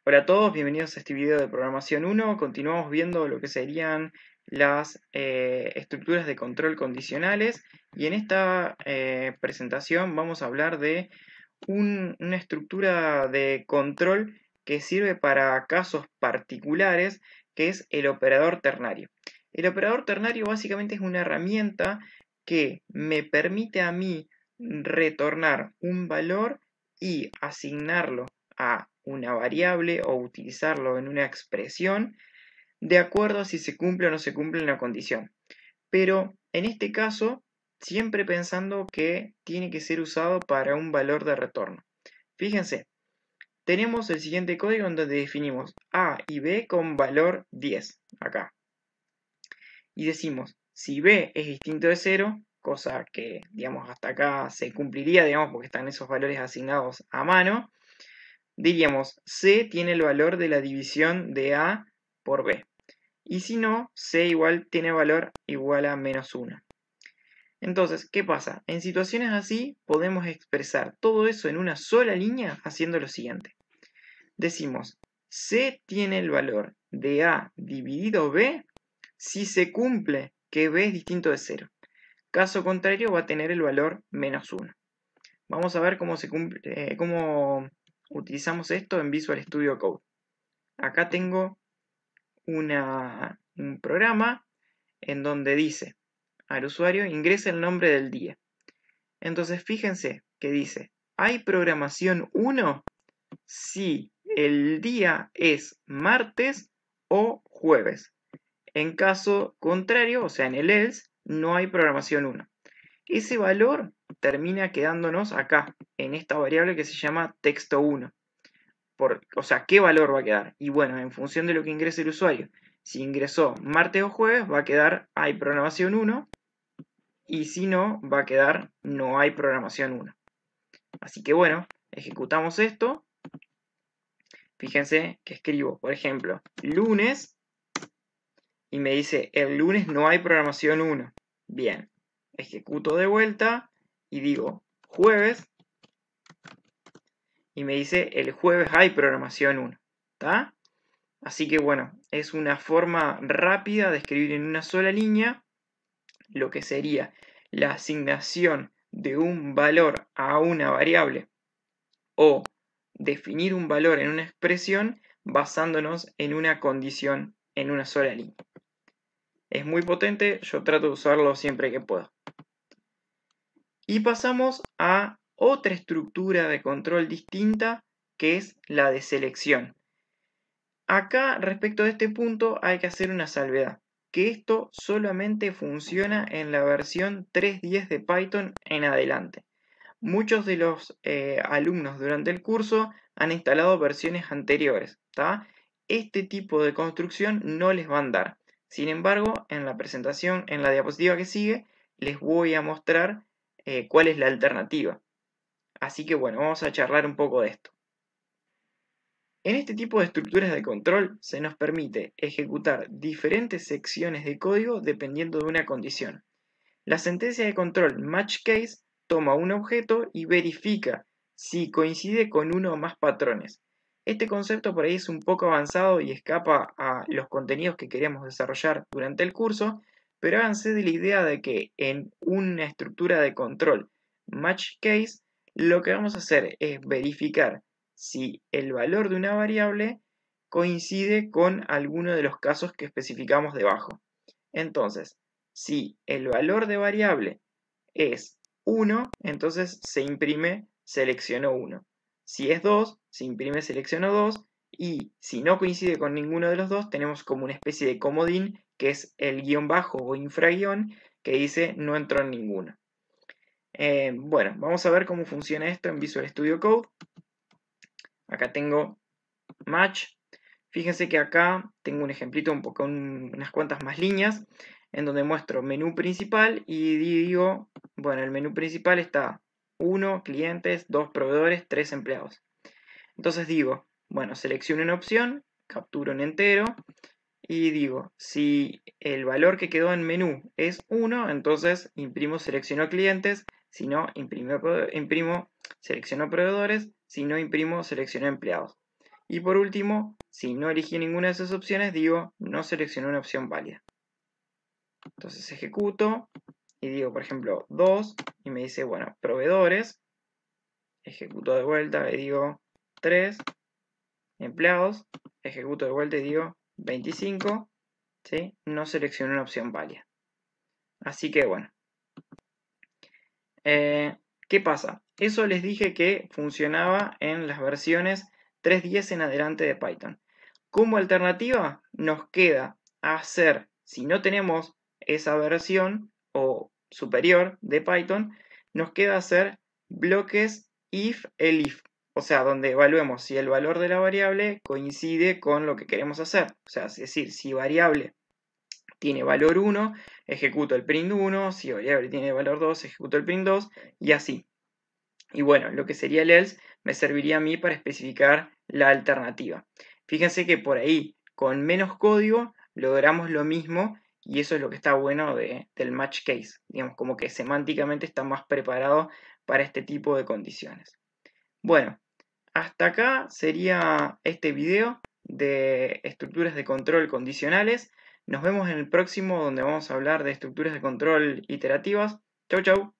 Hola a todos, bienvenidos a este video de programación 1. Continuamos viendo lo que serían las estructuras de control condicionales y en esta presentación vamos a hablar de una estructura de control que sirve para casos particulares, que es el operador ternario. El operador ternario básicamente es una herramienta que me permite a mí retornar un valor y asignarlo a una variable o utilizarlo en una expresión de acuerdo a si se cumple o no se cumple una condición. Pero en este caso, siempre pensando que tiene que ser usado para un valor de retorno. Fíjense, tenemos el siguiente código en donde definimos A y B con valor 10, acá. Y decimos, si B es distinto de 0, cosa que, digamos, hasta acá se cumpliría, digamos, porque están esos valores asignados a mano, diríamos, C tiene el valor de la división de A por B. Y si no, C igual tiene valor igual a menos 1. Entonces, ¿qué pasa? En situaciones así podemos expresar todo eso en una sola línea haciendo lo siguiente. Decimos, C tiene el valor de A dividido B si se cumple que B es distinto de 0. Caso contrario va a tener el valor menos 1. Vamos a ver cómo utilizamos esto en Visual Studio Code. Acá tengo un programa en donde dice al usuario ingresa el nombre del día. Entonces fíjense que dice, ¿hay programación 1? Si el día es martes o jueves. En caso contrario, o sea en el else, no hay programación 1. Ese valor termina quedándonos acá, en esta variable que se llama texto1. O sea, ¿qué valor va a quedar? Y bueno, en función de lo que ingrese el usuario. Si ingresó martes o jueves, va a quedar hay programación 1. Y si no, va a quedar no hay programación 1. Así que bueno, ejecutamos esto. Fíjense que escribo, por ejemplo, lunes. Y me dice, el lunes no hay programación 1. Bien, ejecuto de vuelta y digo, jueves. Y me dice, el jueves hay programación 1. ¿Está? Así que bueno, es una forma rápida de escribir en una sola línea lo que sería la asignación de un valor a una variable o definir un valor en una expresión basándonos en una condición en una sola línea. Es muy potente, yo trato de usarlo siempre que puedo. Y pasamos a otra estructura de control distinta que es la de selección. Acá, respecto de este punto, hay que hacer una salvedad, que esto solamente funciona en la versión 3.10 de Python en adelante. Muchos de los alumnos durante el curso han instalado versiones anteriores, ¿tá? Este tipo de construcción no les va a andar. Sin embargo, en la presentación, en la diapositiva que sigue, les voy a mostrar cuál es la alternativa. Así que bueno, vamos a charlar un poco de esto. En este tipo de estructuras de control se nos permite ejecutar diferentes secciones de código dependiendo de una condición. La sentencia de control match case toma un objeto y verifica si coincide con uno o más patrones. Este concepto por ahí es un poco avanzado y escapa a los contenidos que queremos desarrollar durante el curso, pero háganse de la idea de que en una estructura de control match case lo que vamos a hacer es verificar si el valor de una variable coincide con alguno de los casos que especificamos debajo. Entonces, si el valor de variable es 1, entonces se imprime selecciono 1. Si es 2, se imprime selecciono 2. Y si no coincide con ninguno de los dos, tenemos como una especie de comodín, que es el guión bajo o infraguión, que dice no entró en ninguno. Bueno, vamos a ver cómo funciona esto en Visual Studio Code. Acá tengo match. Fíjense que acá tengo un ejemplito con unas cuantas más líneas en donde muestro menú principal y digo, bueno, el menú principal está 1 clientes, 2 proveedores, 3 empleados. Entonces digo, bueno, selecciono una opción, capturo un entero y digo, si el valor que quedó en menú es 1, entonces imprimo selecciono clientes, si no, imprimo selecciono proveedores, si no, imprimo selecciono empleados. Y por último, si no elegí ninguna de esas opciones, digo no seleccioné una opción válida. Entonces ejecuto y digo, por ejemplo, 2 y me dice, bueno, proveedores. Ejecuto de vuelta y digo 3. Empleados. Ejecuto de vuelta y digo 25. ¿Sí? No seleccioné una opción válida. Así que bueno. ¿Qué pasa? Eso les dije que funcionaba en las versiones 3.10 en adelante de Python. Como alternativa nos queda hacer, si no tenemos esa versión o superior de Python, nos queda hacer bloques if-elif. O sea, donde evaluemos si el valor de la variable coincide con lo que queremos hacer. O sea, es decir, si variable tiene valor 1, ejecuto el print 1, si variable tiene valor 2, ejecuto el print 2, y así. Y bueno, lo que sería el else me serviría a mí para especificar la alternativa. Fíjense que por ahí, con menos código, logramos lo mismo, y eso es lo que está bueno del match case. Digamos, como que semánticamente está más preparado para este tipo de condiciones. Bueno, hasta acá sería este video de estructuras de control condicionales. Nos vemos en el próximo, donde vamos a hablar de estructuras de control iterativas. Chau, chau.